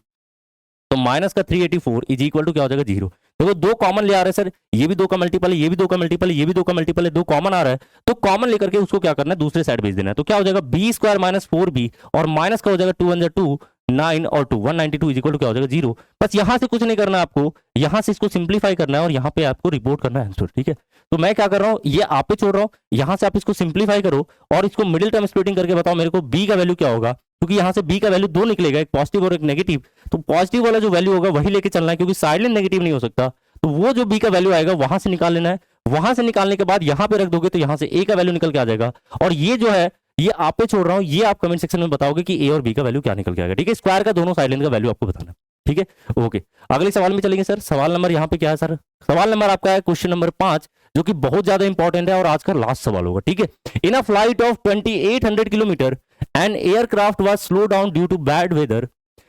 तो माइनस का 384 इज इक्वल टू क्या हो जाएगा 0। देखो दो कॉमन ले आ रहे हैं सर, ये भी 2 का मल्टीपल है, ये भी 2 का मल्टीपल है, ये भी 2 का मल्टीपल है, 2 कॉमन आ रहा है तो कॉमन लेकर के उसको क्या करना है दूसरे साइड भेज देना है। तो क्या हो जाएगा b स्क्वायर माइनस 4b और माइनस का हो जाएगा 2 1 2 9 और 2 192 इज इक्वल टू क्या हो जाएगा 0। बस यहां से कुछ नहीं करना आपको, यहां से इसको सिंप्लीफाई करना है और यहाँ पे आपको रिपोर्ट करना है आंसर। ठीक है, तो मैं क्या कर रहा हूँ ये आप पे छोड़ रहा हूँ, यहां से आप इसको सिंप्लीफाई करो और इसको मिडिल टर्म स्प्लिटिंग करके बताओ मेरे को b का वैल्यू क्या होगा, क्योंकि यहां से b का वैल्यू 2 निकलेगा, एक पॉजिटिव और एक नेगेटिव। तो पॉजिटिव वाला जो वैल्यू होगा वही लेके चलना है, क्योंकि साइड लेंथ नेगेटिव नहीं हो सकता। तो वो जो b का वैल्यू आएगा वहां से निकाल लेना है, वहां से निकालने के बाद यहां पे रख दोगे तो यहां से a का वैल्यू निकल के आ जाएगा। और ये जो है ये आप पे छोड़ रहा हूं, ये आप कमेंट सेक्शन में बताओगे कि a और b का वैल्यू क्या निकल के आएगा। ठीक है, स्क्वायर का दोनों साइड लेंथ का वैल्यू आपको बताना है। ठीक है, ओके। अगले सवाल में चलेंगे सर। सवाल नंबर यहाँ पे क्या है सर? सवाल नंबर आपका है क्वेश्चन नंबर 5, जो कि बहुत ज्यादा इंपॉर्टेंट है और आज का लास्ट सवाल होगा, ठीक है। In a flight of 2800 kilometre an aircraft was slow down due to bad weather,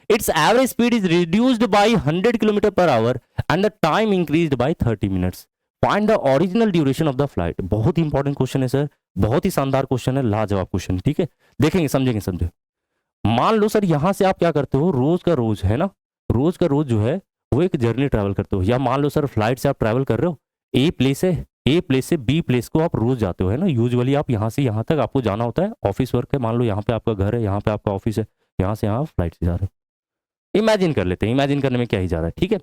its average speed is reduced by 100 kilometre per hour and the time increased by 30 minutes, find the original duration of the flight. बहुत ही important question है sir, बहुत ही शानदार question है, लाजवाब question, ठीक है। देखेंगे, समझेंगे, समझे। मान लो सर यहाँ से आप क्या करते हो, रोज का रोज है ना, रोज का रोज जो है वो एक जर्नी ट्रैवल करते हो, या मान लो सर फ्लाइट से आप ट्रैवल कर रहे हो, ए प्लेस से बी प्लेस को आप रोज जाते हो, है ना। यूजुअली आप यहाँ से यहाँ तक आपको जाना होता है, ऑफिस वर्क है, मान लो यहाँ पे आपका घर है, यहाँ पे आपका ऑफिस है, यहाँ से यहाँ फ्लाइट से जा रहे हो। इमेजिन कर लेते हैं, इमेजिन करने में क्या ही जा रहा है, ठीक है।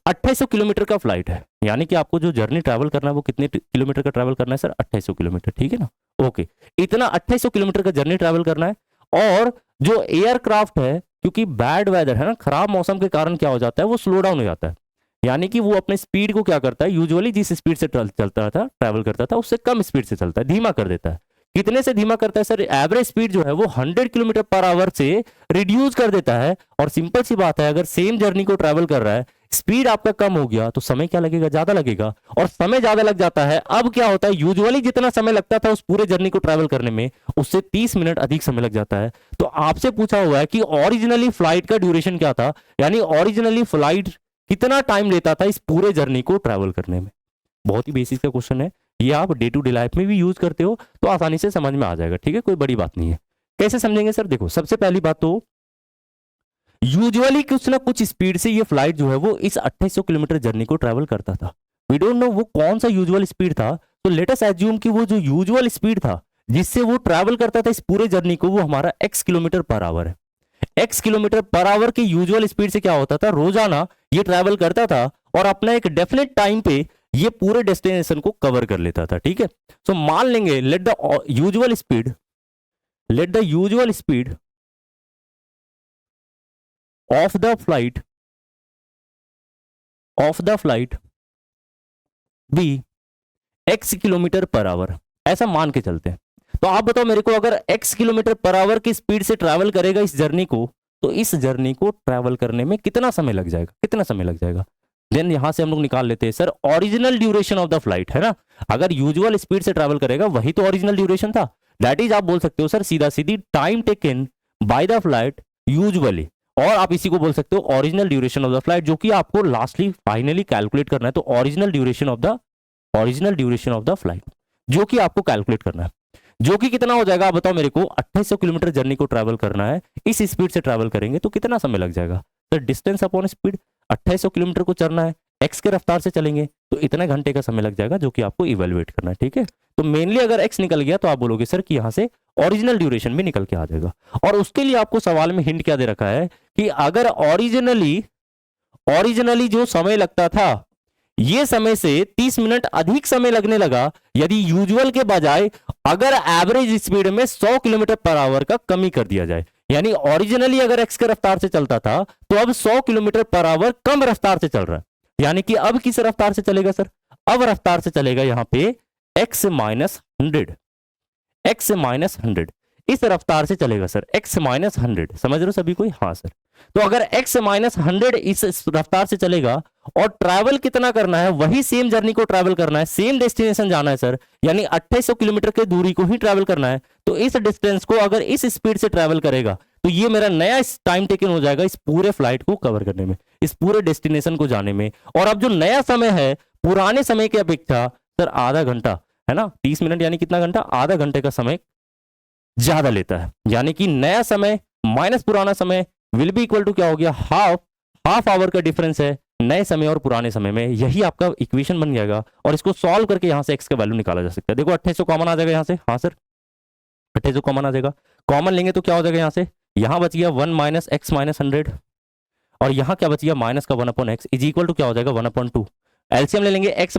2800 किलोमीटर का फ्लाइट है, यानी कि आपको जो जर्नी ट्रैवल करना है वो कितने किलोमीटर का ट्रैवल करना है सर? 2800 किलोमीटर, ठीक है ना, ओके। इतना 2800 किलोमीटर का जर्नी ट्रैवल करना है, और जो एयरक्राफ्ट है, क्योंकि बैड वेदर है ना, खराब मौसम के कारण क्या हो जाता है, वो स्लो डाउन हो जाता है, यानी कि वो अपने स्पीड को क्या करता है, यूजुअली जिस स्पीड से चलता था, ट्रैवल करता था, उससे कम स्पीड से चलता है, धीमा कर देता है। कितने से धीमा करता है सर? एवरेज स्पीड जो है वो 100 किलोमीटर पर आवर से रिड्यूस कर देता है। और सिंपल सी बात है, अगर सेम जर्नी को ट्रैवल कर रहा है, स्पीड आपका कम हो गया, तो समय क्या लगेगा? ज्यादा लगेगा, और समय ज्यादा लग जाता है। अब क्या होता है, यूजुअली जितना समय लगता था उस पूरे जर्नी को ट्रैवल करने में, उससे 30 मिनट अधिक समय लग जाता है। तो आपसे पूछा हुआ है कि ओरिजिनली फ्लाइट का ड्यूरेशन क्या था, यानी ओरिजिनली फ्लाइट कितना टाइम लेता था इस पूरे जर्नी को ट्रैवल करने में। बहुत ही बेसिक का क्वेश्चन है, ये आप डे टू डे लाइफ में भी यूज करते हो तो आसानी से समझ में आ जाएगा, ठीक है, कोई बड़ी बात नहीं है। कैसे समझेंगे सर? देखो, सबसे पहली बात तो यूजुअली कुछ ना कुछ स्पीड से ये फ्लाइट जो है वो इस 2800 किलोमीटर जर्नी को ट्रैवल करता था। वी डोंट नो वो कौन सा यूजुअल स्पीड था, तो लेट अस एज्यूम कि वो जो यूजुअल स्पीड था जिससे वो ट्रैवल करता था इस पूरे जर्नी को, वो हमारा x किलोमीटर पर आवर है। x किलोमीटर पर आवर के यूजुअल स्पीड से क्या होता था, रोजाना ये ट्रैवल करता था और अपना एक डेफिनेट टाइम पे ये पूरे डेस्टिनेशन को कवर कर लेता था, ठीक है। सो मान लेंगे let the usual speed of the flight be x kilometre per hour, ऐसा मान के चलते हैं। तो आप बताओ मेरे को, अगर x किलोमीटर पर आवर की स्पीड से ट्रैवल करेगा इस जर्नी को, तो इस जर्नी को ट्रैवल करने में कितना समय लग जाएगा, कितना समय लग जाएगा? देन यहां से हम लोग निकाल लेते हैं sir original duration of the flight, है ना। अगर यूजुअल स्पीड से ट्रैवल करेगा वही तो ओरिजिनल ड्यूरेशन था, दैट इज आप बोल सकते हो सर सीधा सीधी time taken by the flight usually, और आप इसी को बोल सकते हो original duration of the flight, जो कि आपको लास्टली फाइनली कैलकुलेट करना है। तो original duration of the flight जो कि आपको कैलकुलेट करना है, जो कि कितना हो जाएगा आप बताओ मेरे को। 2800 किलोमीटर जर्नी को ट्रैवल करना है, इस स्पीड से ट्रैवल करेंगे तो कितना समय लग जाएगा sir? Distance upon speed, 2800 kilometre को चलना है, एक्स के रफ्तार से चलेंगे तो इतने घंटे का समय लग जाएगा, जो कि आपको इवेलुएट करना है, ठीक है। तो मेनली अगर एक्स निकल गया तो आप बोलोगे सर कि यहां से ओरिजिनल ड्यूरेशन भी निकल के आ जाएगा। और उसके लिए आपको सवाल में हिंट क्या दे रखा है कि अगर ओरिजिनली जो समय लगता था ये समय से 30 मिनट अधिक समय लगने लगा, यदि यूजुअल के बजाय अगर एवरेज स्पीड में 100 किलोमीटर पर आवर का कमी कर दिया जाए, यानी ओरिजिनली अगर एक्स के रफ्तार से चलता था तो अब 100 किलोमीटर पर आवर कम रफ्तार से चल रहा है, यानी कि अब किस रफ्तार से चलेगा सर? अब रफ्तार से चलेगा यहां पे x माइनस 100, इस रफ्तार से चलेगा सर, x माइनस 100। समझ रहे हो सभी कोई? हाँ सर। तो अगर x माइनस 100 इस रफ्तार से चलेगा और ट्रैवल कितना करना है, वही सेम जर्नी को ट्रैवल करना है, सेम डेस्टिनेशन जाना है सर, यानी 2800 किलोमीटर की दूरी को ही ट्रैवल करना है, तो इस डिस्टेंस को अगर इस स्पीड से ट्रैवल करेगा तो ये मेरा नया टाइम टेकन हो जाएगा इस पूरे फ्लाइट को कवर करने में, इस पूरे डेस्टिनेशन को जाने में। और अब जो नया समय है पुराने समय की अपेक्षा सर आधा घंटा, है ना, 30 मिनट यानी कितना घंटा? आधा घंटे का समय ज्यादा लेता है, यानी कि नया समय माइनस पुराना समय विल बी इक्वल टू क्या हो गया? हाफ आवर का डिफरेंस है नए समय और पुराने समय में। यही आपका इक्वेशन बन जाएगा और इसको सॉल्व करके यहां से एक्स का वैल्यू निकाला जा सकता है। देखो 2800 कॉमन आ जाएगा यहां से, हाँ सर 2800 कॉमन आ जाएगा। कॉमन लेंगे तो क्या हो जाएगा? यहां से यहां बच गया 1 माइनस एक्स माइनस 100, और यहां क्या बच गया? माइनस का 1 upon X is equal to क्या हो जाएगा? 1 अपॉन 2। एलसीएम ले लेंगे एक्स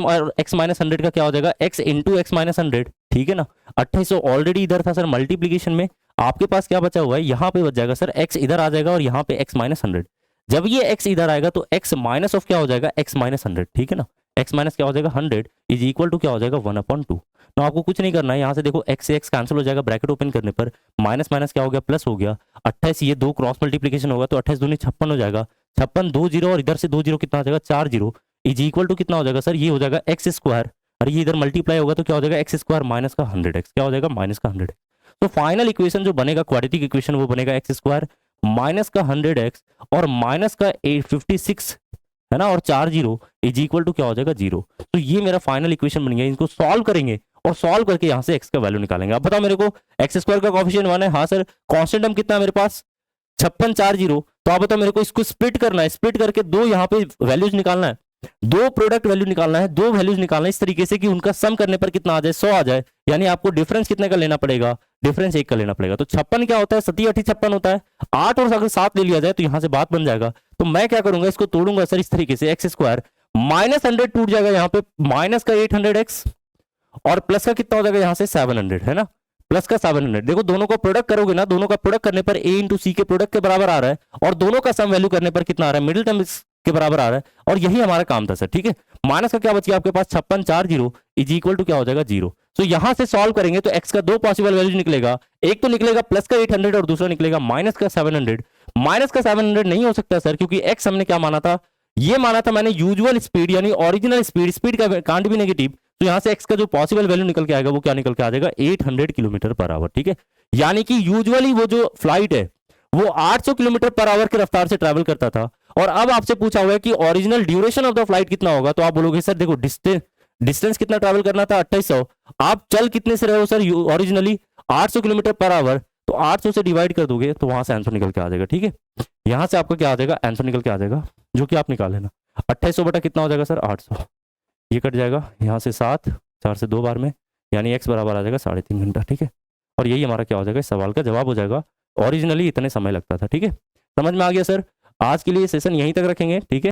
माइनस 100 का क्या हो जाएगा? एक्स इंटू एक्स माइनस 100, ठीक है ना। 2800 ऑलरेडी इधर था सर मल्टीप्लीकेशन में, आपके पास क्या बचा हुआ है? यहाँ पे बच जाएगा सर एक्स इधर आ जाएगा और यहाँ पे एक्स माइनस 100। जब ये एक्स इधर आएगा तो एक्स माइनस ऑफ क्या हो जाएगा? एक्स माइनस 100, ठीक है ना। एक्स माइनस क्या हो जाएगा 100 इज इक्वल टू क्या हो जाएगा 1/2। तो आपको कुछ नहीं करना है, यहाँ से देखो एक्स से एक्स कैंसिल हो जाएगा, ब्रैकेट ओपन करने पर माइनस माइनस क्या हो गया प्लस हो गया, 28 ये दो क्रॉस मल्टीप्लीकेशन होगा तो 28 दूनी 56 हो जाएगा, 56 2 जीरो और इधर से 2 जीरो कितना हो जाएगा 4 जीरो इज इक्वल टू कितना हो जाएगा सर, ये हो जाएगा एक्स स्क्वायर, और ये इधर मल्टीप्लाई होगा तो क्या हो जाएगा एक्स स्क्वायर माइनस का 100x, क्या हो जाएगा माइनस का 100x। तो फाइनल इक्वेशन जो बनेगा क्वाड्रेटिक इक्वेशन वो बनेगा एक्स स्क्वायर माइनस का 100x और माइनस का 856 है ना, और 4 जीरो इज इक्वल टू क्या हो जाएगा 0। तो ये मेरा फाइनल इक्वेशन बन गया। इनको सॉल्व करेंगे और सॉल्व करके यहाँ से एक्स का वैल्यू निकालेंगे। अब बताओ मेरे को एक्स स्क्वायर का कोएफिशिएंट 1 है, हाँ सर। कांस्टेंट टर्म कितना है मेरे पास 56 4 जीरो। तो आप बताओ मेरे को इसको स्प्लिट करना है, स्प्लिट करके दो यहाँ पे वैल्यूज निकालना है, दो प्रोडक्ट वैल्यू निकालना है, दो वैल्यूज निकालना है इस तरीके से कि उनका सम करने पर कितना आ जाए 100 आ जाए। यानी आपको डिफरेंस कितने का लेना पड़ेगा, डिफरेंस 1 का लेना पड़ेगा। तो 56 क्या होता है 7 8 56 होता है, 8 और अगर 7 ले लिया जाए तो यहां से बात बन जाएगा। तो मैं क्या करूंगा इसको तोड़ूंगा सर इस तरीके से, एक्स स्क्वायर माइनस 100 टूट जाएगा यहाँ पे माइनस का 800x और प्लस का कितना हो जाएगा यहाँ से 700 है ना, प्लस का 700। देखो दोनों को प्रोडक्ट करोगे ना, दोनों का प्रोडक्ट करने पर a इंटू सी के प्रोडक्ट के बराबर आ रहा है और दोनों का सम वैल्यू करने पर कितना आ रहा है मिडिल टर्म के बराबर आ रहा है, और यही हमारा काम था सर। ठीक है, माइनस का क्या बच गया आपके पास 56 4 जीरो इज इक्वल टू क्या हो जाएगा 0। तो यहां से सॉल्व करेंगे तो x का दो पॉसिबल वैल्यू निकलेगा, एक तो निकलेगा प्लस का 800 और दूसरा निकलेगा माइनस का 700। माइनस का 700 नहीं हो सकता सर, क्योंकि x हमने क्या माना था, ये माना था मैंने यूजुअल स्पीड यानी ओरिजिनल स्पीड, स्पीड का कांट भी नेगेटिव। तो यहां से x का जो पॉसिबल वैल्यू निकल के आएगा वो क्या निकल के आ जाएगा 800 किलोमीटर पर आवर। ठीक है, यानी कि यूजुअली वो जो फ्लाइट है वो 800 किलोमीटर पर आवर की रफ्तार से ट्रैवल करता था, और अब आपसे पूछा हुआ है कि original duration of the flight कितना होगा। तो आप बोलोगे सर देखो डिस्टेंस कितना ट्रैवल करना था 2800, आप चल कितने से रहे हो sir originally 800 kilometre per our, तो 800 से डिवाइड कर दोगे तो वहां से आंसर निकल के आ जाएगा। ठीक है, यहां से आपका क्या आ जाएगा आंसर निकल के आ जाएगा, जो कि आप निकाल लेना 2800 बटा कितना हो जाएगा सर 800, ये कट जाएगा यहाँ से 7 4 से 2 बार में, यानी x बराबर आ जाएगा 3.5 घंटा। ठीक है, और यही हमारा क्या हो जाएगा इस सवाल का जवाब हो जाएगा। ओरिजिनली इतने समय लगता था। ठीक है, समझ में आ गया सर। आज के लिए सेशन यहीं तक रखेंगे। ठीक है।